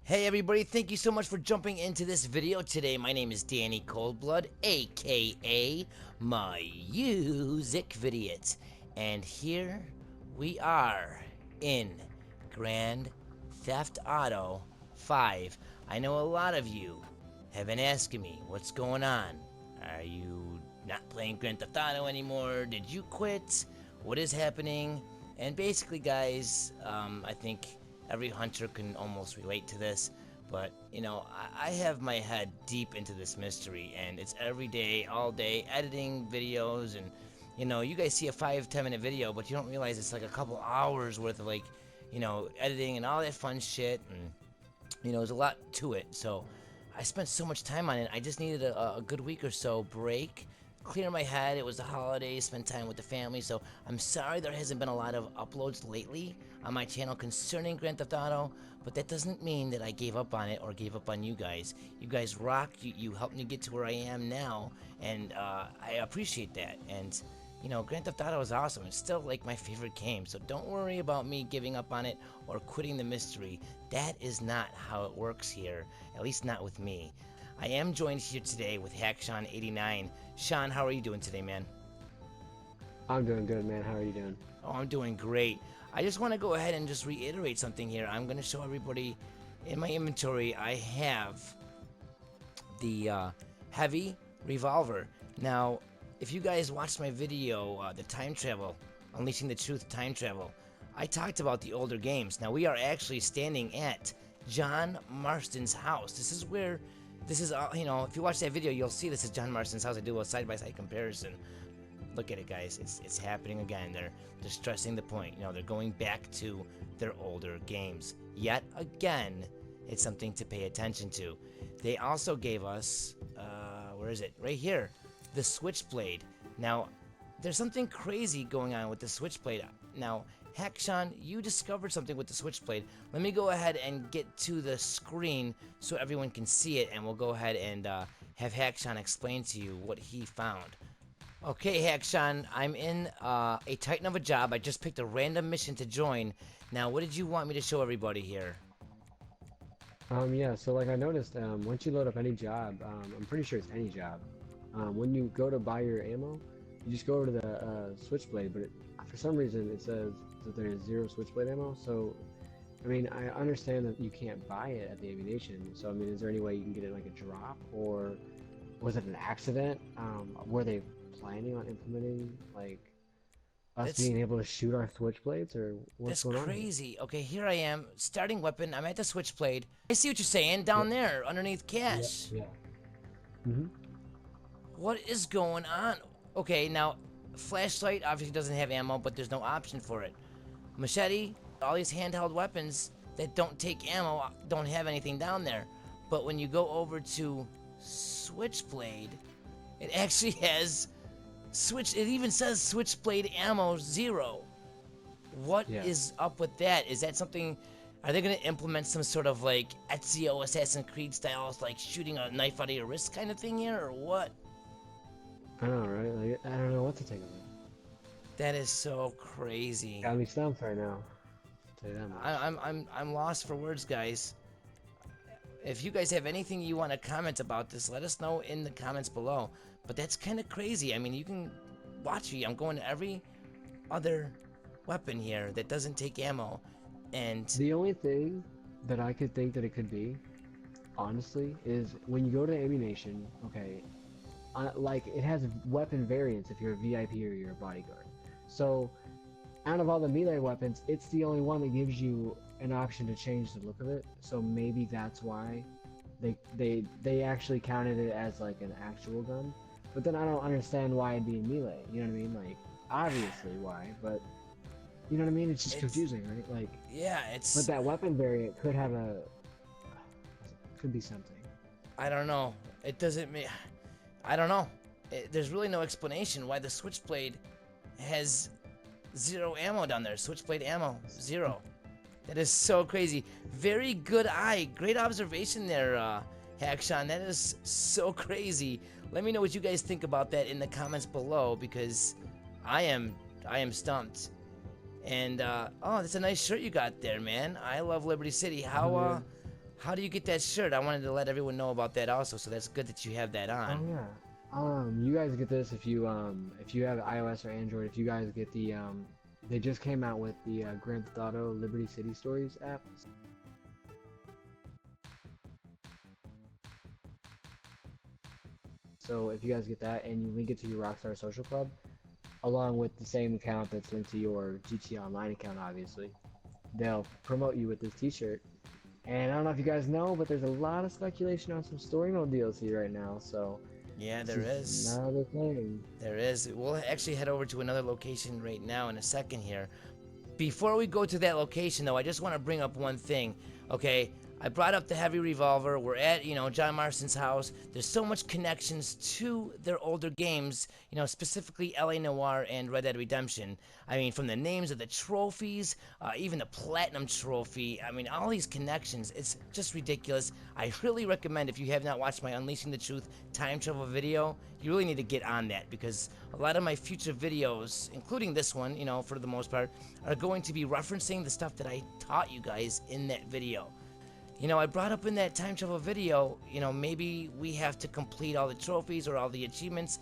Hey everybody, thank you so much for jumping into this video today. My name is Danny ColdBlood, aka MusicVidiot. And here we are in Grand Theft Auto 5. I know a lot of you have been asking me what's going on. Are you not playing Grand Theft Auto anymore? Did you quit? What is happening? And basically guys, I think every hunter can almost relate to this, but you know, I have my head deep into this mystery, and it's every day, all day, editing videos, and you know, you guys see a 5-10 minute video, but you don't realize it's like a couple hours worth of, like, you know, editing and all that fun shit, and you know, there's a lot to it. So I spent so much time on it. I just needed a good week or so break, clear my head. It was the holidays, spend time with the family, so I'm sorry there hasn't been a lot of uploads lately on my channel concerning Grand Theft Auto, but that doesn't mean that I gave up on it or gave up on you guys. You guys rock. You helped me get to where I am now, and I appreciate that. And you know, Grand Theft Auto is awesome. It's still like my favorite game, so don't worry about me giving up on it or quitting the mystery. That is not how it works here, at least not with me. I am joined here today with HackSean89. Sean, how are you doing today, man? I'm doing good, man. How are you doing? Oh, I'm doing great. I just want to go ahead and just reiterate something here. I'm going to show everybody in my inventory I have the heavy revolver. Now, if you guys watched my video, the time travel, Unleashing the Truth time travel, I talked about the older games. Now, we are actually standing at John Marston's house. This is, you know, if you watch that video, you'll see this is John Marston's house. I do a side-by-side comparison. Look at it, guys. It's happening again. They're stressing the point. You know, they're going back to their older games. Yet again, it's something to pay attention to. They also gave us, where is it? Right here, the Switchblade. Now, there's something crazy going on with the Switchblade. Now, Heck, Sean, you discovered something with the Switchblade. Let me go ahead and get to the screen so everyone can see it, and we'll go ahead and have Hack Sean explain to you what he found. Okay, Hack Sean, I'm in a titan of a job. I just picked a random mission to join. Now, what did you want me to show everybody here? Yeah, so like I noticed, once you load up any job, I'm pretty sure it's any job, when you go to buy your ammo, you just go over to the Switchblade, but for some reason it says that there's 0 Switchblade ammo, so, I mean, I understand that you can't buy it at the Aviation, so, I mean, is there any way you can get it like a drop, or was it an accident? Were they planning on implementing, like, us being able to shoot our Switchblades, or what's going on? That's crazy. Okay, here I am, starting weapon. I'm at the Switchblade. I see what you're saying down there, underneath cash. Yeah. Mm-hmm. What is going on? Okay, now, flashlight obviously doesn't have ammo, but there's no option for it. Machete, all these handheld weapons that don't take ammo don't have anything down there. But when you go over to Switchblade, it actually has it even says Switchblade ammo 0. What is up with that? Is that something, are they going to implement some sort of like Ezio Assassin's Creed style, like shooting a knife out of your wrist kind of thing here, or what? I know, right? Like, I don't know what to take of it. That is so crazy. Got me stumped right now. I'll tell you that much. I'm lost for words, guys. If you guys have anything you want to comment about this, let us know in the comments below. But that's kind of crazy. I mean, you can watch me. I'm going to every other weapon here that doesn't take ammo, and the only thing that I could think that it could be, honestly, is when you go to ammunition. Okay, like it has weapon variants if you're a VIP or you're a bodyguard. So, out of all the melee weapons, it's the only one that gives you an option to change the look of it. So maybe that's why they actually counted it as like an actual gun. But then I don't understand why it'd be melee. You know what I mean? Like, obviously why, but you know what I mean? It's just confusing, right? Like, yeah, it's. But that weapon variant could have could be something. I don't know. It doesn't mean. I don't know. There's really no explanation why the Switchblade has 0 ammo down there. Switchblade ammo 0. That is so crazy. Very good eye. Great observation there, Hackshon. That is so crazy. Let me know what you guys think about that in the comments below, because I am stumped. And oh, that's a nice shirt you got there, man. I love Liberty City. How How do you get that shirt? I wanted to let everyone know about that also, so that's good that you have that Oh on. yeah. You guys get this if you have iOS or Android. If you guys get they just came out with the Grand Theft Auto Liberty City Stories app. So if you guys get that and you link it to your Rockstar Social Club, along with the same account that's linked to your GTA Online account, obviously, they'll promote you with this T-shirt. And I don't know if you guys know, but there's a lot of speculation on some story mode DLC right now. So Yeah, this there is is. another thing. There is. We'll actually head over to another location right now in a second here. Before we go to that location, though, I just want to bring up one thing. Okay, I brought up the heavy revolver. We're at, John Marston's house. There's so much connections to their older games, specifically L.A. Noire and Red Dead Redemption. I mean, from the names of the trophies, even the Platinum Trophy. I mean, all these connections. It's just ridiculous. I really recommend, if you have not watched my Unleashing the Truth time travel video, you really need to get on that, because a lot of my future videos, including this one, for the most part, are going to be referencing the stuff that I taught you guys in that video. I brought up in that time travel video, maybe we have to complete all the trophies or all the achievements.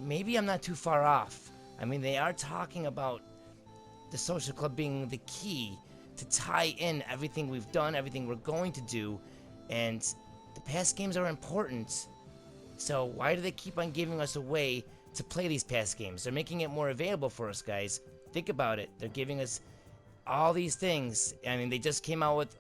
Maybe I'm not too far off. I mean, they are talking about the social club being the key to tie in everything we've done, everything we're going to do, and the past games are important. So why do they keep on giving us a way to play these past games? They're making it more available for us, guys. Think about it. They're giving us all these things. I mean, they just came out with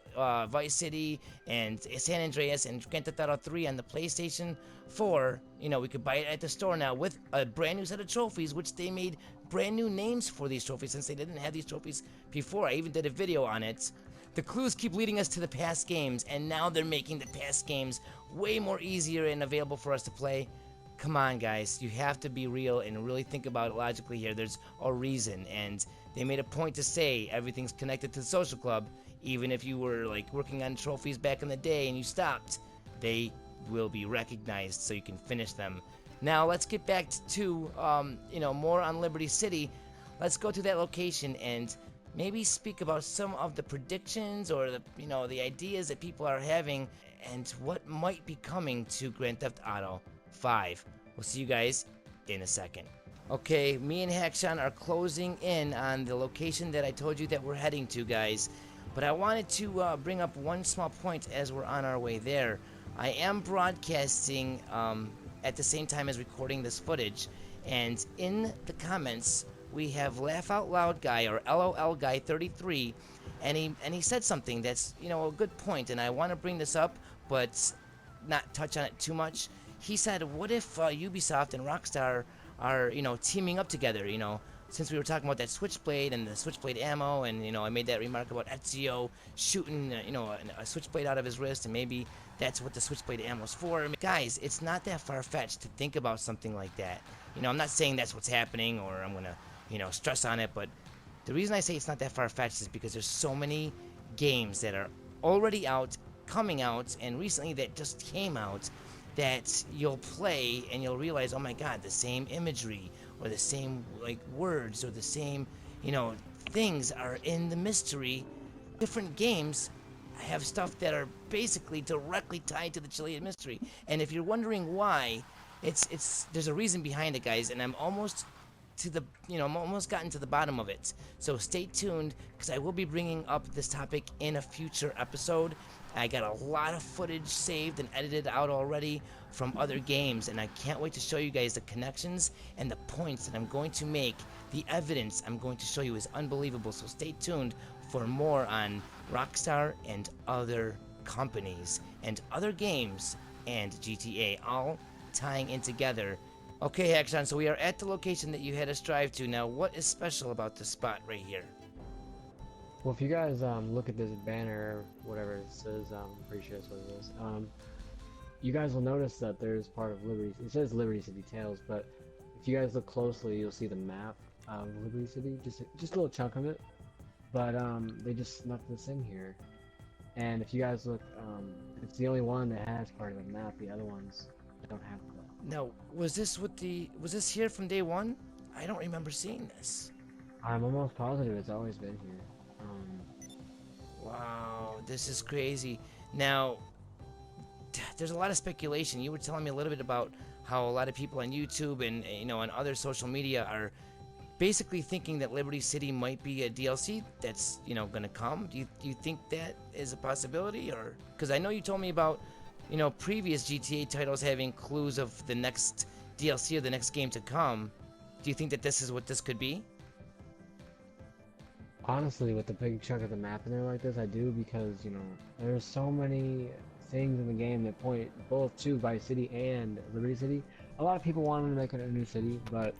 Vice City and San Andreas and Grand Theft Auto 3 on the PlayStation 4. We could buy it at the store now with a brand new set of trophies, which they made brand new names for these trophies since they didn't have these trophies before. I even did a video on it. The clues keep leading us to the past games, and now they're making the past games way more easier and available for us to play. Come on, guys, you have to be real and really think about it logically here. There's a reason, and they made a point to say everything's connected to the social club. Even if you were like working on trophies back in the day and you stopped, they will be recognized so you can finish them. Now let's get back to more on Liberty City. Let's go to that location and maybe speak about some of the predictions or the ideas that people are having and what might be coming to Grand Theft Auto 5. We'll see you guys in a second. Okay, me and Hackshawn are closing in on the location that I told you that we're heading to, guys. But I wanted to bring up one small point as we're on our way there. I am broadcasting at the same time as recording this footage, and in the comments we have Laugh Out Loud Guy, or LOL Guy 33, and he said something that's a good point, and I want to bring this up, but not touch on it too much. He said, "What if Ubisoft and Rockstar are teaming up together? Since we were talking about that Switchblade and the Switchblade ammo, and I made that remark about Ezio shooting a Switchblade out of his wrist, and maybe that's what the Switchblade ammo's for. I mean, guys, it's not that far-fetched to think about something like that. I'm not saying that's what's happening, or I'm gonna stress on it, but the reason I say it's not that far-fetched is because there's so many games that are already out, coming out, and recently that just came out, that you'll play and you'll realize, oh my god, the same imagery or the same words or the same things are in the mystery. Different games have stuff that are basically directly tied to the Chiliad Mystery, and if you're wondering why, it's there's a reason behind it, guys, and I'm almost gotten to the bottom of it. So stay tuned, because I will be bringing up this topic in a future episode. I got a lot of footage saved and edited out already from other games, and I can't wait to show you guys the connections and the points that I'm going to make. The evidence I'm going to show you is unbelievable, so stay tuned for more on Rockstar and other companies and other games and GTA, all tying in together. Okay, Hackshawn, so we are at the location that you had us drive to. Now, what is special about this spot right here? Well, if you guys look at this banner, whatever it says, I'm pretty sure that's what it is. You guys will notice that there's part of Liberty. It says Liberty City Tales, but if you guys look closely, you'll see the map of Liberty City, just a little chunk of it. But they just snuck this in here, and if you guys look, it's the only one that has part of the map. The other ones don't have that. Now, was this here from day one? I don't remember seeing this. I'm almost positive it's always been here. Wow, this is crazy. Now, there's a lot of speculation. You were telling me a little bit about how a lot of people on YouTube and on other social media are basically thinking that Liberty City might be a DLC that's going to come. Do you think that is a possibility, or because I know you told me about previous GTA titles having clues of the next DLC or the next game to come. Do you think that this is what this could be? Honestly, with the big chunk of the map in there like this, I do, because there's so many things in the game that point both to Vice City and Liberty City. A lot of people want to make it a new city, but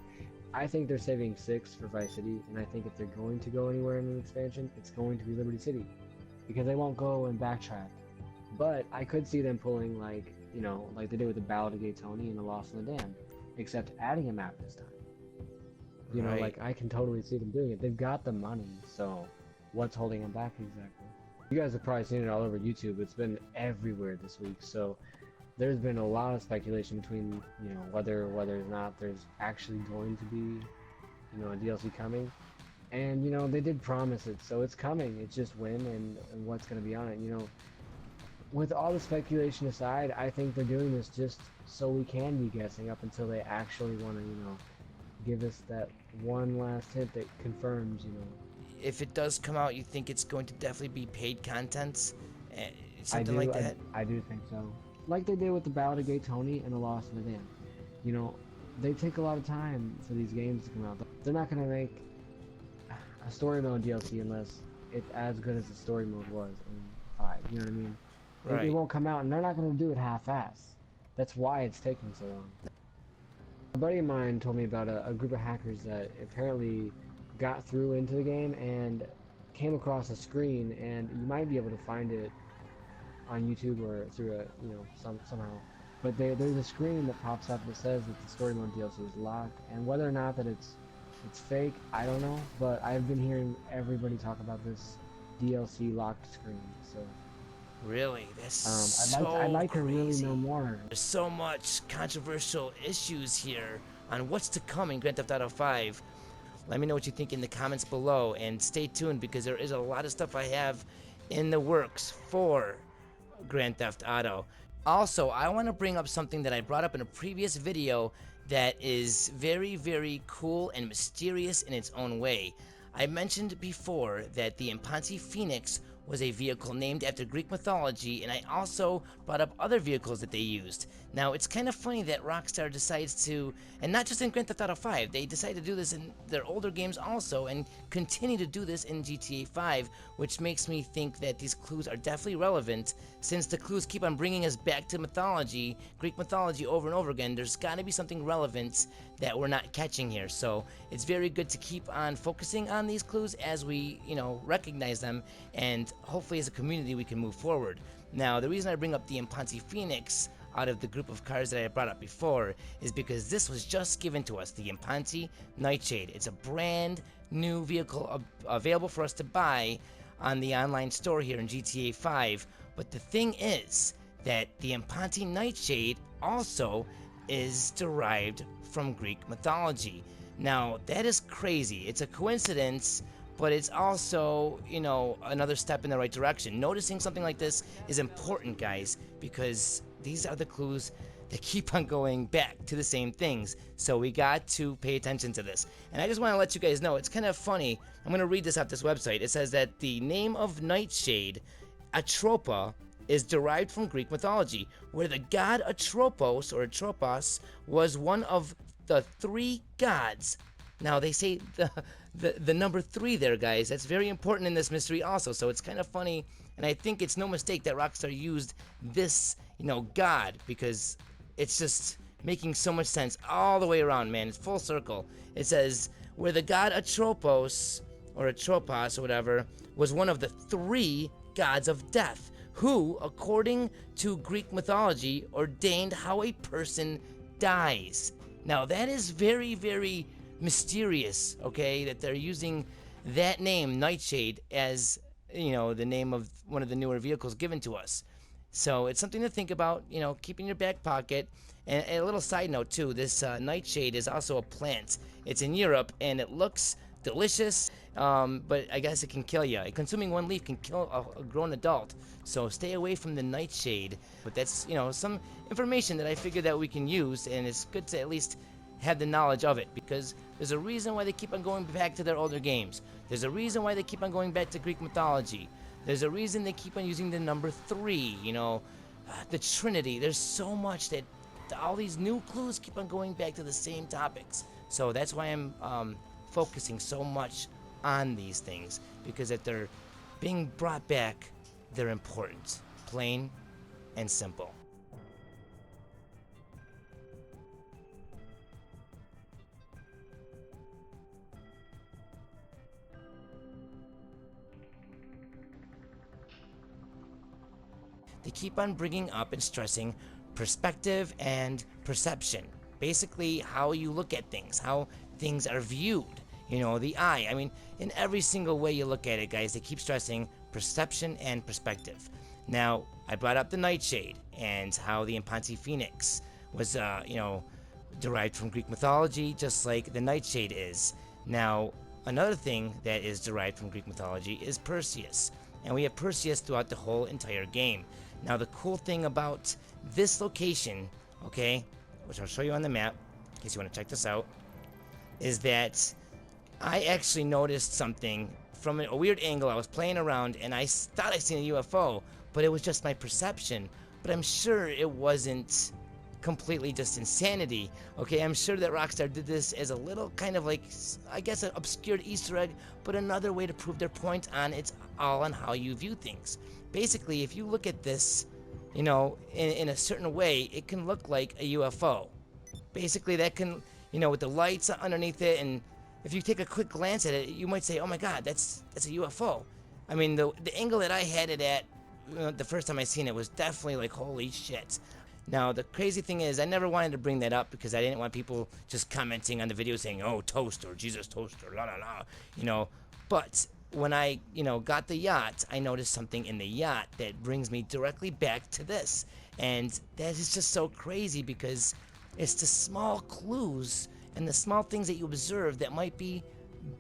I think they're saving 6 for Vice City, and I think if they're going to go anywhere in an expansion, it's going to be Liberty City, because they won't go and backtrack. But I could see them pulling like they did with the Ballad of Gay Tony and the Lost in the Dam, except adding a map this time. Right. Like I can totally see them doing it. They've got the money, so what's holding them back exactly? You guys have probably seen it all over YouTube. It's been everywhere this week, so there's been a lot of speculation between whether or not there's actually going to be a DLC coming. And they did promise it, so it's coming. It's just when and what's going to be on it. With all the speculation aside, I think they're doing this just so we can be guessing up until they actually want to give us that one last hint that confirms If it does come out, you think it's going to definitely be paid content, something like that? I do think so. Like they did with the Ballad of Gay Tony and the Lost in the Dam. They take a lot of time for these games to come out. They're not going to make a story mode DLC unless it's as good as the story mode was in 5. You know what I mean? Right. It won't come out, and they're not going to do it half-ass. That's why it's taking so long. A buddy of mine told me about a group of hackers that apparently got through into the game and came across a screen, and you might be able to find it on YouTube or through somehow. But there's a screen that pops up that says that the story mode DLC is locked, and whether or not that it's fake, I don't know. But I've been hearing everybody talk about this DLC locked screen. So really, that's I'd like to really crazy. know more. There's so much controversial issues here on what's to come in Grand Theft Auto 5. Let me know what you think in the comments below, and stay tuned because there is a lot of stuff I have in the works for Grand Theft Auto. Also, I want to bring up something that I brought up in a previous video that is very, very cool and mysterious in its own way. I mentioned before that the Impanti Phoenix was a vehicle named after Greek mythology, and I also brought up other vehicles that they used. Now, it's kind of funny that Rockstar decides to, and not just in Grand Theft Auto 5, they decided to do this in their older games also, and continue to do this in GTA 5, which makes me think that these clues are definitely relevant, since the clues keep on bringing us back to mythology, Greek mythology over and over again. There's got to be something relevant that we're not catching here, so it's very good to keep on focusing on these clues as we, recognize them, and hopefully as a community we can move forward. Now, the reason I bring up the Impanti Phoenix out of the group of cars that I brought up before is because this was just given to us, the Impanti Nightshade. It's a brand new vehicle available for us to buy on the online store here in GTA 5, but the thing is that the Impanti Nightshade also is derived from Greek mythology. Now, that is crazy. It's a coincidence, but it's also, another step in the right direction. Noticing something like this is important, guys, because these are the clues that keep on going back to the same things. So we got to pay attention to this. And I just want to let you guys know, it's kind of funny. I'm going to read this off this website. It says that the name of Nightshade, Atropa, is derived from Greek mythology, where the god Atropos, or Atropos, was one of the 3 gods. Now, they say the number 3 there, guys. That's very important in this mystery also, so it's kind of funny, and I think it's no mistake that Rockstar used this, god, because it's just making so much sense all the way around, man. It's full circle. It says, where the god Atropos, or Atropos, or whatever, was one of the 3 gods of death, who, according to Greek mythology, ordained how a person dies. Now, that is very, very mysterious, okay, that they're using that name, Nightshade, as, the name of one of the newer vehicles given to us. So it's something to think about, keep in your back pocket. And a little side note, too, this Nightshade is also a plant. It's in Europe, and it looks delicious, but I guess it can kill you. Consuming one leaf can kill a grown adult, so stay away from the nightshade. But that's, some information that I figured that we can use, and it's good to at least have the knowledge of it, because there's a reason why they keep on going back to their older games. There's a reason why they keep on going back to Greek mythology. There's a reason they keep on using the number 3, the Trinity. There's so much that all these new clues keep on going back to the same topics. So that's why I'm focusing so much on these things, because if they're being brought back, they're important, plain and simple. They keep on bringing up and stressing perspective and perception. Basically, how you look at things, how things are viewed. The eye. I mean, in every single way you look at it, guys, they keep stressing perception and perspective. Now, I brought up the nightshade and how the Impansi Phoenix was, derived from Greek mythology, just like the nightshade is. Now, another thing that is derived from Greek mythology is Perseus. And we have Perseus throughout the whole entire game. Now, the cool thing about this location, okay, which I'll show you on the map, in case you want to check this out, is that I actually noticed something from a weird angle. I was playing around, and I thought I seen a UFO, but it was just my perception. But I'm sure it wasn't completely just insanity. Okay, I'm sure that Rockstar did this as a little kind of like, I guess, an obscured Easter egg, but another way to prove their point on it's all on how you view things. Basically, if you look at this, in a certain way, it can look like a UFO. Basically, that can, with the lights underneath it, and if you take a quick glance at it, you might say, oh my god, that's a UFO. I mean, the angle that I had it at, the first time I seen it, was definitely like, holy shit. Now, the crazy thing is, I never wanted to bring that up because I didn't want people just commenting on the video saying, oh, toaster, Jesus toaster, la la la, But when I, got the yacht, I noticed something in the yacht that brings me directly back to this. And that is just so crazy because it's the small clues and the small things that you observe that might be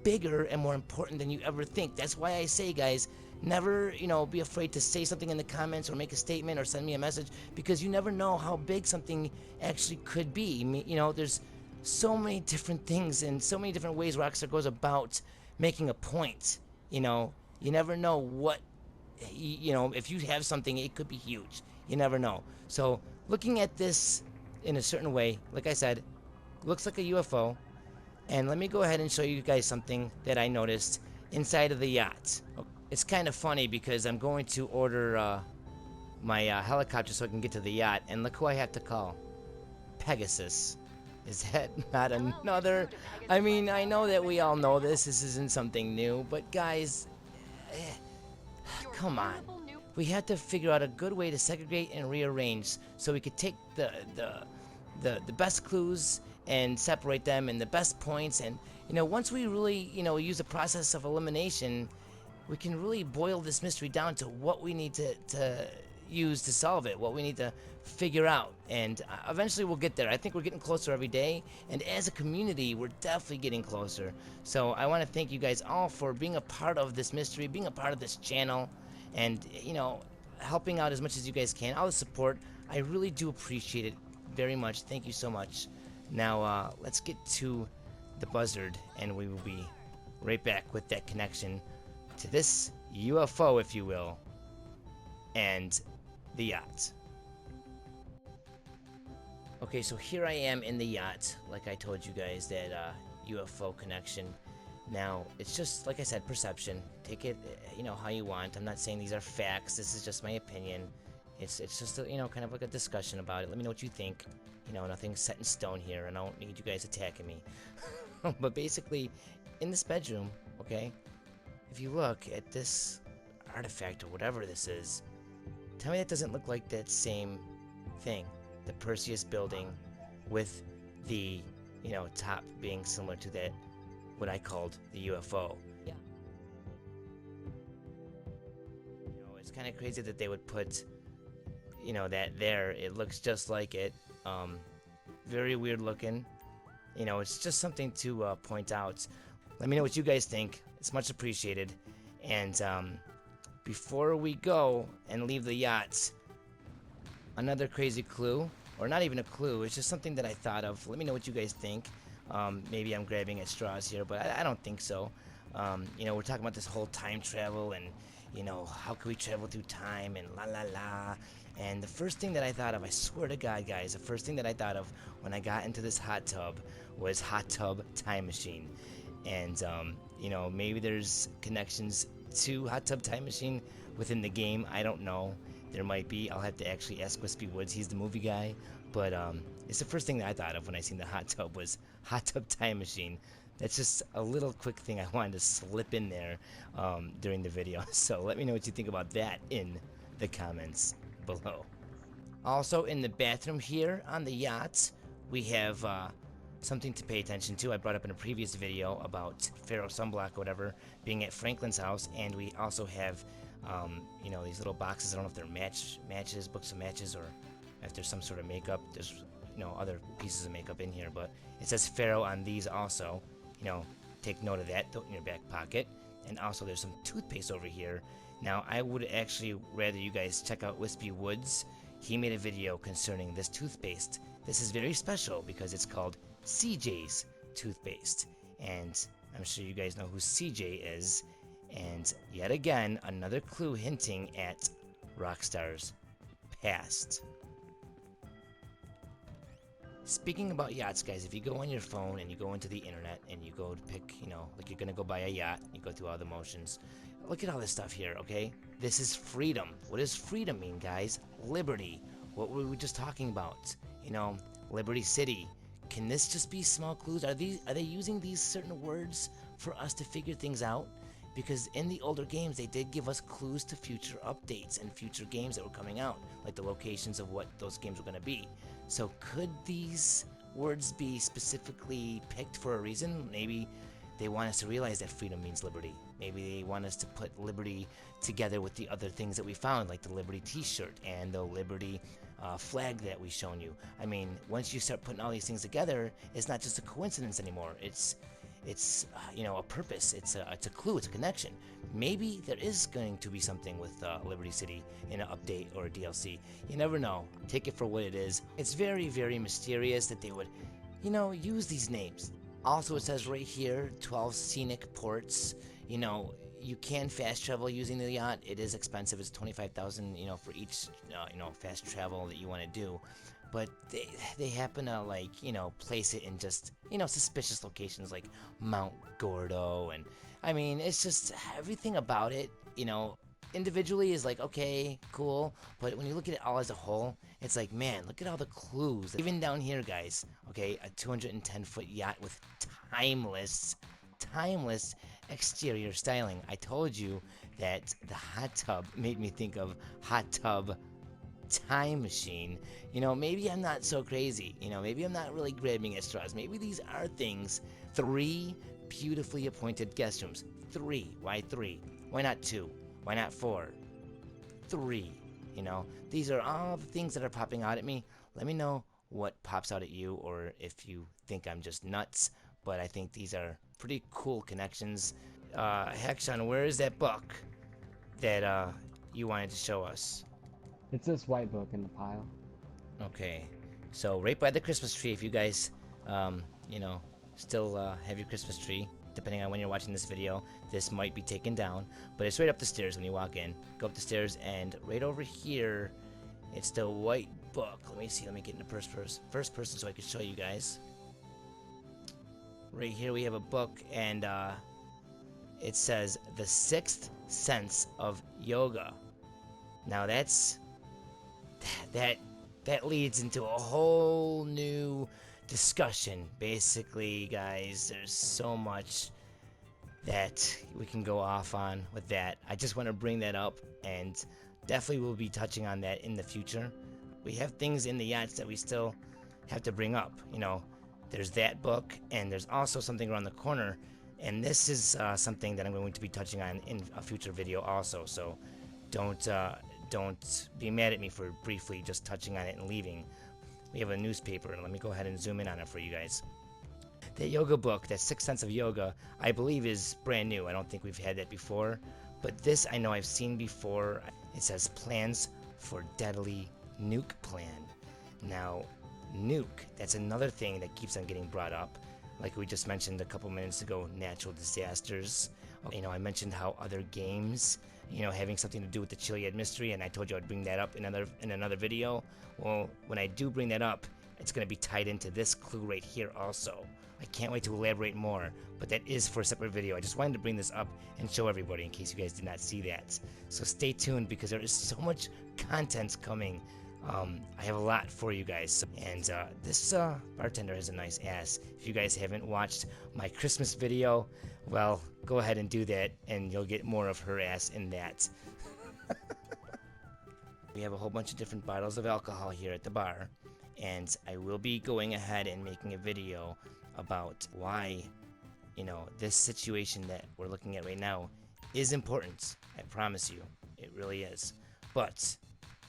bigger and more important than you ever think. That's why I say, guys, never, be afraid to say something in the comments or make a statement or send me a message, because you never know how big something actually could be. There's so many different things and so many different ways Rockstar goes about making a point. You never know what, if you have something, it could be huge. You never know. So looking at this in a certain way, like I said, looks like a UFO. And let me go ahead and show you guys something that I noticed inside of the yacht. It's kind of funny because I'm going to order my helicopter so I can get to the yacht, and look who I have to call. Pegasus. Is that not another? I mean, I know that we all know this isn't something new, but guys, come on. We had to figure out a good way to segregate and rearrange so we could take the best clues and separate them and the best points. And once we really use the process of elimination, we can really boil this mystery down to what we need to use to solve it, what we need to figure out, and eventually we'll get there. I think we're getting closer every day, and as a community we're definitely getting closer. So I want to thank you guys all for being a part of this mystery, being a part of this channel, and helping out as much as you guys can. All the support, I really do appreciate it very much. Thank you so much. Now let's get to the Buzzard, and we will be right back with that connection to this UFO, if you will, and the yacht. Okay, so here I am in the yacht, like I told you guys, that UFO connection. Now, it's just, like I said, perception. Take it, how you want. I'm not saying these are facts. This is just my opinion. It's just, kind of like a discussion about it. Let me know what you think. Nothing's set in stone here, and I don't need you guys attacking me. But basically, in this bedroom, okay, if you look at this artifact or whatever this is, tell me that doesn't look like that same thing. The Perseus building with the, top being similar to that, what I called the UFO. Yeah. It's kind of crazy that they would put, that there. It looks just like it. Very weird looking. It's just something to point out. Let me know what you guys think. It's much appreciated. And before we go and leave the yacht, another crazy clue, or not even a clue, it's just something that I thought of. Let me know what you guys think. Maybe I'm grabbing at straws here, but I don't think so. You know, we're talking about this whole time travel and, you know, how can we travel through time and la la la. And the first thing that I thought of, I swear to God, guys, the first thing that I thought of when I got into this hot tub was hot tub time machine. And, you know, maybe there's connections to hot tub time machine within the game. I don't know. There might be. I'll have to actually ask Wispy Woods. He's the movie guy. But it's the first thing that I thought of when I seen the hot tub was hot tub time machine. That's just a little quick thing I wanted to slip in there during the video. So let me know what you think about that in the comments below. Also in the bathroom here on the yacht, we have something to pay attention to. I brought up in a previous video about Pharaoh Sunblock or whatever being at Franklin's house, and we also have you know, these little boxes. I don't know if they're matches, books of matches, or if there's some sort of makeup. There's, you know, other pieces of makeup in here, but it says Pharaoh on these also. You know, take note of that, throw it in your back pocket. And also there's some toothpaste over here. Now I would actually rather you guys check out Wispy Woods. He made a video concerning this toothpaste. This is very special because it's called CJ's toothpaste, and I'm sure you guys know who CJ is. And yet again, another clue hinting at Rockstar's past. Speaking about yachts, guys, if you go on your phone and you go into the internet and you go to pick, you know, like you're gonna go buy a yacht, you go through all the motions. Look at all this stuff here, okay? This is freedom. What does freedom mean, guys? Liberty. What were we just talking about? You know, Liberty City. Can this just be small clues? Are they using these certain words for us to figure things out? Because in the older games, they did give us clues to future updates and future games that were coming out, like the locations of what those games were going to be. So could these words be specifically picked for a reason? Maybe they want us to realize that freedom means liberty. Maybe they want us to put liberty together with the other things that we found, like the Liberty t-shirt and the Liberty flag that we've shown you. I mean, once you start putting all these things together, it's not just a coincidence anymore. It's you know, a purpose. It's a clue. It's a connection. Maybe there is going to be something with Liberty City in an update or a DLC. You never know. Take it for what it is. It's very, very mysterious that they would, you know, use these names. Also, it says right here, 12 scenic ports. You know, you can fast travel using the yacht. It is expensive. It's 25,000, you know, for each, you know, fast travel that you want to do. But they happen to, like, you know, place it in just, you know, suspicious locations like Mount Gordo. And I mean, it's just everything about it, you know, individually is like, okay, cool. But when you look at it all as a whole, it's like, man, look at all the clues. Even down here, guys, okay, a 210-foot yacht with timeless exterior styling. I told you that the hot tub made me think of hot tub time machine. You know, maybe I'm not so crazy. You know, maybe I'm not really grabbing at straws. Maybe these are things. 3 beautifully appointed guest rooms. 3. Why 3? Why not 2? Why not 4? 3. You know, these are all the things that are popping out at me. Let me know what pops out at you, or if you think I'm just nuts. But I think these are pretty cool connections. Hexon, where is that book that you wanted to show us? It's this white book in the pile. Okay, so right by the Christmas tree, if you guys, you know, still have your Christmas tree, depending on when you're watching this video, this might be taken down, but it's right up the stairs when you walk in. Go up the stairs, and right over here, it's the white book. Let me see, let me get in the first person so I can show you guys. Right here we have a book, and it says The Sixth Sense of Yoga. Now that leads into a whole new discussion. Basically, guys, there's so much that we can go off on with that. I just want to bring that up, and definitely we'll be touching on that in the future. We have things in the yachts that we still have to bring up. You know, there's that book, and there's also something around the corner, and this is something that I'm going to be touching on in a future video also. So don't be mad at me for briefly just touching on it and leaving. We have a newspaper, and let me go ahead and zoom in on it for you guys. That yoga book, that Sixth Sense of Yoga, I believe is brand new. I don't think we've had that before. But this I know I've seen before. It says plans for deadly nuke plan. Now, nuke, that's another thing that keeps on getting brought up. Like we just mentioned a couple minutes ago, natural disasters. You know, I mentioned how other games, you know, having something to do with the Chiliad Mystery, and I told you I'd bring that up in another video. Well, when I do bring that up, it's going to be tied into this clue right here also. I can't wait to elaborate more, but that is for a separate video. I just wanted to bring this up and show everybody in case you guys did not see that. So stay tuned because there is so much content coming. I have a lot for you guys. And this bartender has a nice ass. If you guys haven't watched my Christmas video, well, go ahead and do that and you'll get more of her ass in that. We have a whole bunch of different bottles of alcohol here at the bar, and I will be going ahead and making a video about why, you know, this situation that we're looking at right now is important. I promise you, it really is. But,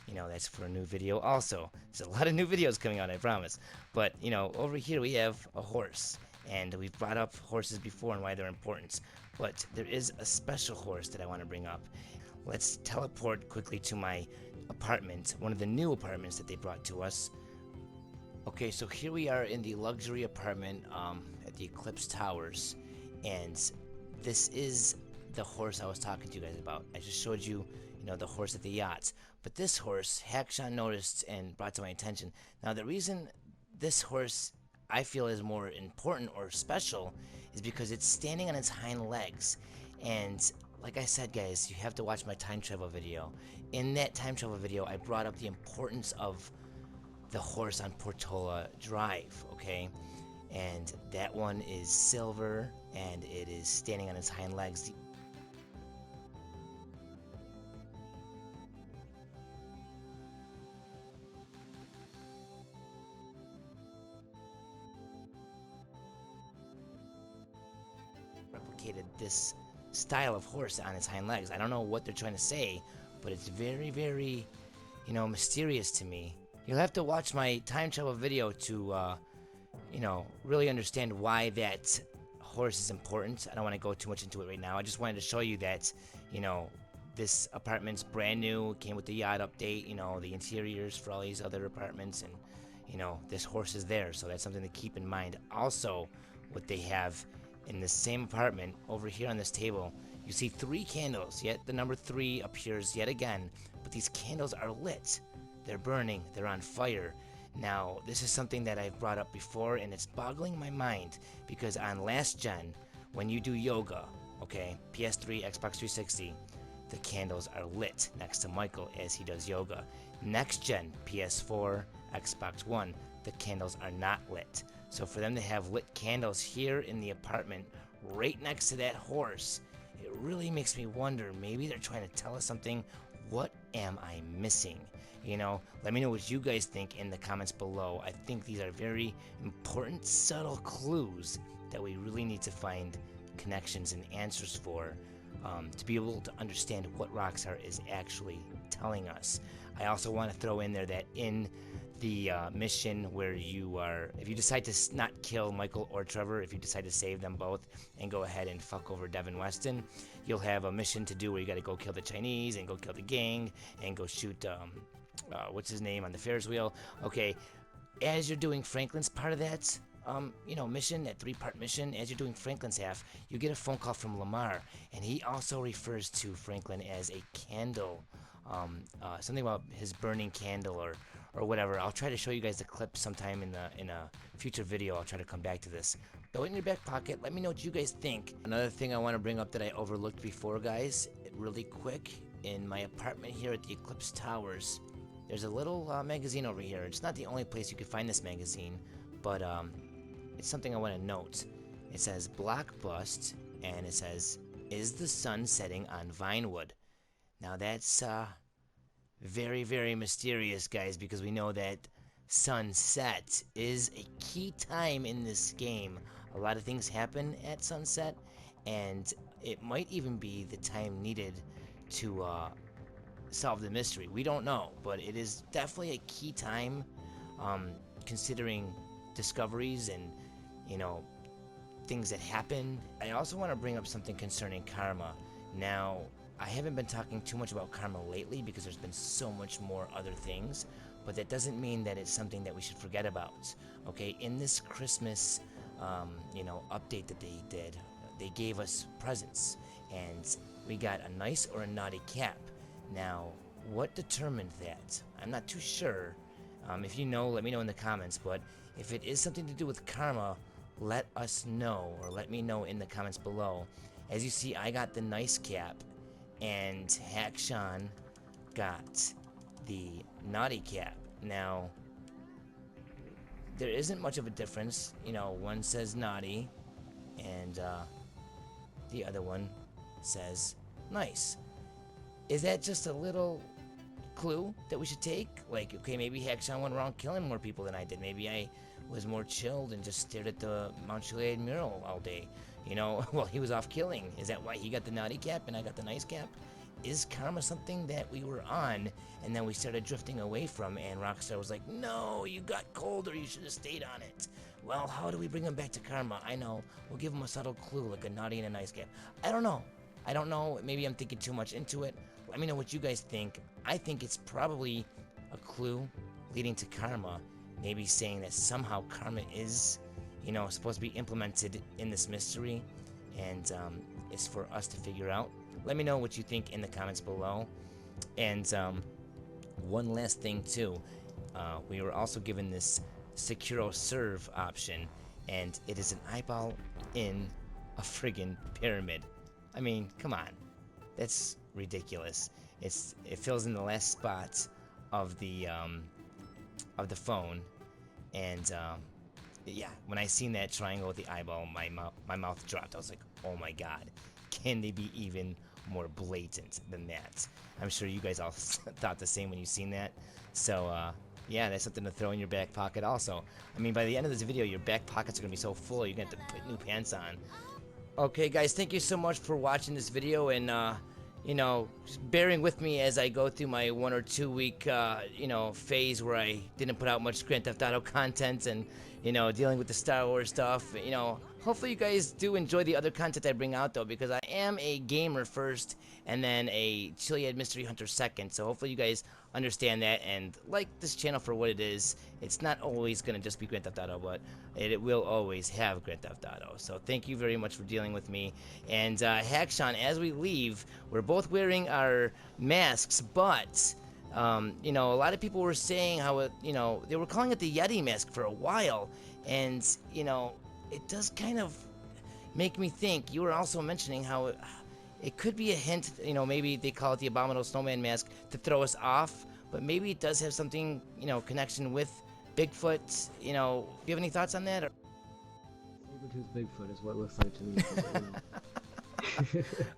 you know, that's for a new video also. There's a lot of new videos coming out, I promise. But, you know, over here we have a horse, and we've brought up horses before and why they're important. But there is a special horse that I want to bring up. Let's teleport quickly to my apartment, one of the new apartments that they brought to us. Okay, so here we are in the luxury apartment at the Eclipse Towers, and this is the horse I was talking to you guys about. I just showed you, you know, the horse at the yacht, but this horse, Hackshaw noticed and brought to my attention. Now, the reason this horse I feel is more important or special is because it's standing on its hind legs, and like I said, guys, you have to watch my time travel video. In that time travel video, I brought up the importance of the horse on Portola Drive, okay? And that one is silver, and it is standing on its hind legs. Replicated this style of horse on its hind legs. I don't know what they're trying to say, but it's very, very, you know, mysterious to me. You'll have to watch my time travel video to, you know, really understand why that horse is important. I don't want to go too much into it right now. I just wanted to show you that, you know, this apartment's brand new, came with the yacht update, you know, the interiors for all these other apartments, and, you know, this horse is there, so that's something to keep in mind. Also, what they have in the same apartment, over here on this table, you see 3 candles, yet the number 3 appears yet again, but these candles are lit. They're burning, they're on fire. Now, this is something that I've brought up before, and it's boggling my mind, because on last gen, when you do yoga, okay, PS3, Xbox 360, the candles are lit next to Michael as he does yoga. Next gen, PS4, Xbox One, the candles are not lit. So for them to have lit candles here in the apartment, right next to that horse, it really makes me wonder, maybe they're trying to tell us something. What am I missing? You know, let me know what you guys think in the comments below. I think these are very important, subtle clues that we really need to find connections and answers for, to be able to understand what Rockstar is actually telling us. I also want to throw in there that in the mission where you are, if you decide to not kill Michael or Trevor, if you decide to save them both and go ahead and fuck over Devin Weston, you'll have a mission to do where you got to go kill the Chinese and go kill the gang and go shoot what's his name on the Ferris wheel. Okay, as you're doing Franklin's part of that you know, mission, that 3-part mission, as you're doing Franklin's half, you get a phone call from Lamar, and he also refers to Franklin as a candle, something about his burning candle or whatever. I'll try to show you guys the clip sometime in a future video. I'll try to come back to this. Throw it in your back pocket. Let me know what you guys think. Another thing I want to bring up that I overlooked before, guys, really quick, in my apartment here at the Eclipse Towers, there's a little magazine over here. It's not the only place you can find this magazine, but it's something I want to note. It says Block Bust, and it says, "Is the sun setting on Vinewood?" Now that's very, very mysterious, guys, because we know that sunset is a key time in this game. A lot of things happen at sunset, and it might even be the time needed to solve the mystery. We don't know, but it is definitely a key time, considering discoveries and, you know, things that happen. I also want to bring up something concerning karma. Now, I haven't been talking too much about karma lately because there's been so much more other things, but that doesn't mean that it's something that we should forget about. Okay, in this Christmas, update that they did, they gave us presents, and we got a nice or a naughty cap. Now, what determined that? I'm not too sure. If you know, let me know in the comments, but if it is something to do with karma, let us know, or let me know in the comments below. As you see, I got the nice cap, and Hackshawn got the naughty cap. Now, there isn't much of a difference. One says naughty, and the other one says nice. Is that just a little clue that we should take? Like, okay, maybe Hackshawn went around killing more people than I did. Maybe I was more chilled and just stared at the Mount Chiliad mural all day. While he was off killing. Is that why he got the naughty cap and I got the nice cap? Is karma something that we were on and then we started drifting away from, and Rockstar was like, no, you got cold or you should have stayed on it? Well, how do we bring him back to karma? I know. We'll give him a subtle clue, like a naughty and a nice cap. I don't know. Maybe I'm thinking too much into it. Let me know what you guys think. I think it's probably a clue leading to karma. Maybe saying that somehow karma is, supposed to be implemented in this mystery, and it's for us to figure out. Let me know what you think in the comments below. And one last thing too, we were also given this Securo Serve option, and it is an eyeball in a friggin' pyramid. I mean, come on, that's ridiculous. It fills in the last spot of the phone, and yeah, when I seen that triangle with the eyeball, my mouth dropped. I was like, oh my god, can they be even more blatant than that? I'm sure you guys all thought the same when you seen that. So yeah, that's something to throw in your back pocket also. I mean, by the end of this video, your back pockets are gonna be so full you're gonna have to put new pants on. Okay guys, thank you so much for watching this video, and just bearing with me as I go through my 1 or 2 week phase where I didn't put out much Grand Theft Auto content, and dealing with the Star Wars stuff. Hopefully you guys do enjoy the other content I bring out, though, because I am a gamer first and then a Chiliad Mystery Hunter second. So hopefully you guys understand that and like this channel for what it is. It's not always gonna just be Grand Theft Auto, but it will always have Grand Theft Auto. So thank you very much for dealing with me. And Hackshawn, as we leave, we're both wearing our masks, but a lot of people were saying how they were calling it the Yeti mask for a while, and it does kind of make me think. You were also mentioning how it could be a hint, maybe they call it the Abominable Snowman mask to throw us off, but maybe it does have something, connection with Bigfoot. Do you have any thoughts on that? Saber-toothed Bigfoot is what it looks like to me.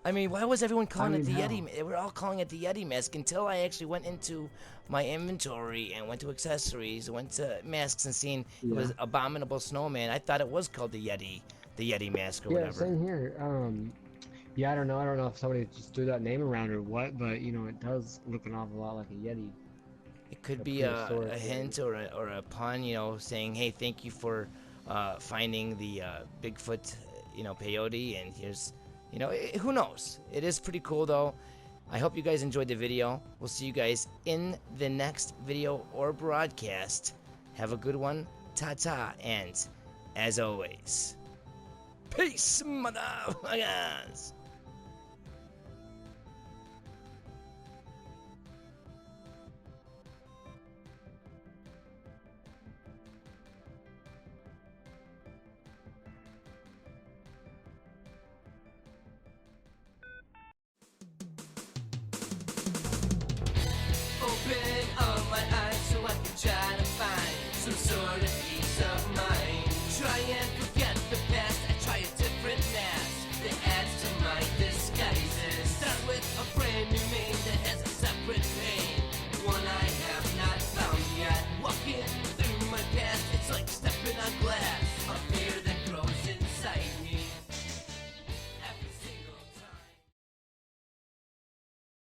I mean, why was everyone calling it the Yeti? They were all calling it the Yeti mask until I actually went into my inventory and went to accessories, went to masks, and seen it was Abominable Snowman. I thought it was called the Yeti mask or whatever. Yeah, same here. Yeah, I don't know if somebody just threw that name around or what, but it does look an awful lot like a Yeti. It could be a hint or a pun, saying, hey, thank you for finding the Bigfoot, peyote, and here's, who knows? It is pretty cool, though. I hope you guys enjoyed the video. We'll see you guys in the next video or broadcast. Have a good one. Ta-ta, and as always, peace, motherfuckers! Open all my eyes so I can try to find some sort of peace of mind. Trying